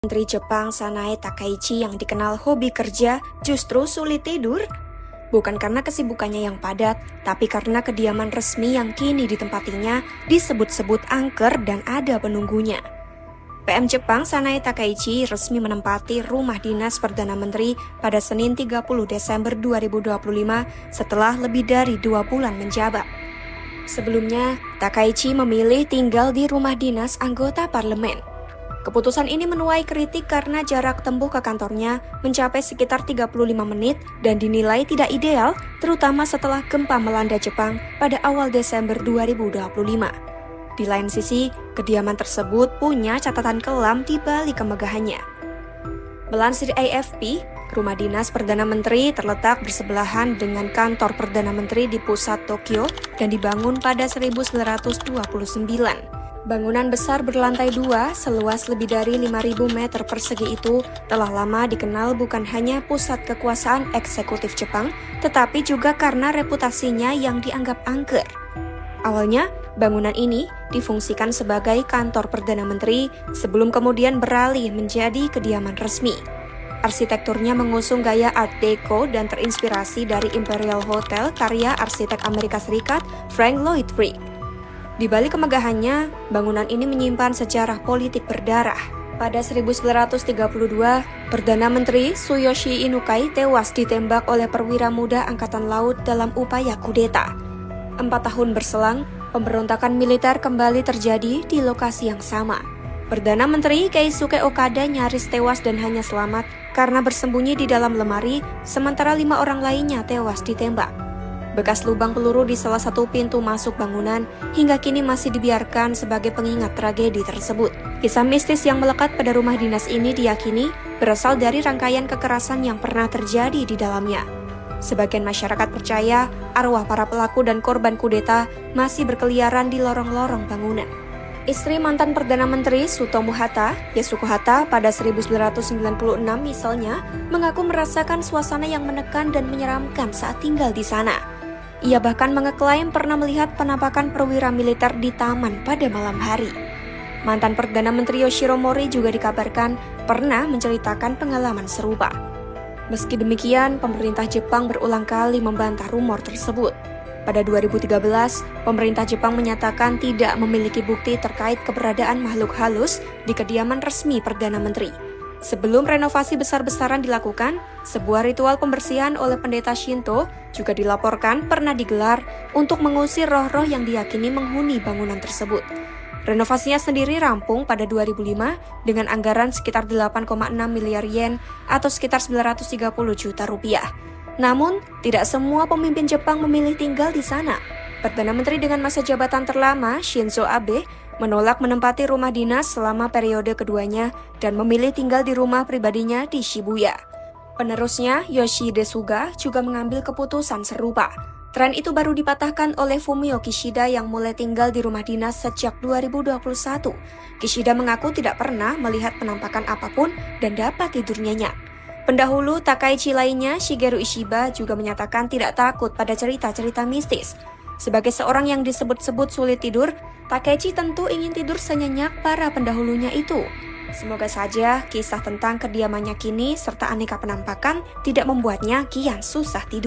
Menteri Jepang Sanae Takaichi yang dikenal hobi kerja justru sulit tidur? Bukan karena kesibukannya yang padat, tapi karena kediaman resmi yang kini ditempatinya disebut-sebut angker dan ada penunggunya. PM Jepang Sanae Takaichi resmi menempati rumah dinas Perdana Menteri pada Senin 30 Desember 2025 setelah lebih dari 2 bulan menjabat. Sebelumnya, Takaichi memilih tinggal di rumah dinas anggota parlemen. Keputusan ini menuai kritik karena jarak tempuh ke kantornya mencapai sekitar 35 menit dan dinilai tidak ideal, terutama setelah gempa melanda Jepang pada awal Desember 2025. Di lain sisi, kediaman tersebut punya catatan kelam di balik kemegahannya. Melansir AFP, rumah dinas Perdana Menteri terletak bersebelahan dengan kantor Perdana Menteri di pusat Tokyo dan dibangun pada 1929. Bangunan besar berlantai 2 seluas lebih dari 5.000 meter persegi itu telah lama dikenal bukan hanya pusat kekuasaan eksekutif Jepang, tetapi juga karena reputasinya yang dianggap angker. Awalnya, bangunan ini difungsikan sebagai kantor Perdana Menteri sebelum kemudian beralih menjadi kediaman resmi. Arsitekturnya mengusung gaya Art Deco dan terinspirasi dari Imperial Hotel karya arsitek Amerika Serikat Frank Lloyd Wright. Di balik kemegahannya, bangunan ini menyimpan sejarah politik berdarah. Pada 1932, Perdana Menteri Tsuyoshi Inukai tewas ditembak oleh perwira muda Angkatan Laut dalam upaya kudeta. 4 tahun berselang, pemberontakan militer kembali terjadi di lokasi yang sama. Perdana Menteri Keisuke Okada nyaris tewas dan hanya selamat karena bersembunyi di dalam lemari, sementara 5 orang lainnya tewas ditembak. Bekas lubang peluru di salah satu pintu masuk bangunan hingga kini masih dibiarkan sebagai pengingat tragedi tersebut. Kisah mistis yang melekat pada rumah dinas ini diyakini berasal dari rangkaian kekerasan yang pernah terjadi di dalamnya. Sebagian masyarakat percaya arwah para pelaku dan korban kudeta masih berkeliaran di lorong-lorong bangunan. Istri mantan Perdana Menteri Tsutomu Hata, Yasuko Hata, pada 1996 misalnya, mengaku merasakan suasana yang menekan dan menyeramkan saat tinggal di sana. Ia bahkan mengeklaim pernah melihat penampakan perwira militer di taman pada malam hari. Mantan Perdana Menteri Yoshiro Mori juga dikabarkan pernah menceritakan pengalaman serupa. Meski demikian, pemerintah Jepang berulang kali membantah rumor tersebut. Pada 2013, pemerintah Jepang menyatakan tidak memiliki bukti terkait keberadaan makhluk halus di kediaman resmi Perdana Menteri. Sebelum renovasi besar-besaran dilakukan, sebuah ritual pembersihan oleh pendeta Shinto juga dilaporkan pernah digelar untuk mengusir roh-roh yang diyakini menghuni bangunan tersebut. Renovasinya sendiri rampung pada 2005 dengan anggaran sekitar 8,6 miliar yen atau sekitar 930 juta rupiah. Namun, tidak semua pemimpin Jepang memilih tinggal di sana. Perdana Menteri dengan masa jabatan terlama, Shinzo Abe, menolak menempati rumah dinas selama periode keduanya dan memilih tinggal di rumah pribadinya di Shibuya. Penerusnya, Yoshihide Suga, juga mengambil keputusan serupa. Tren itu baru dipatahkan oleh Fumio Kishida yang mulai tinggal di rumah dinas sejak 2021. Kishida mengaku tidak pernah melihat penampakan apapun dan dapat tidur nyenyak. Pendahulu Takaichi lainnya, Shigeru Ishiba, juga menyatakan tidak takut pada cerita-cerita mistis. Sebagai seorang yang disebut-sebut sulit tidur, Takaichi tentu ingin tidur senyenyak para pendahulunya itu. Semoga saja kisah tentang kediamannya kini serta aneka penampakan tidak membuatnya kian susah tidur.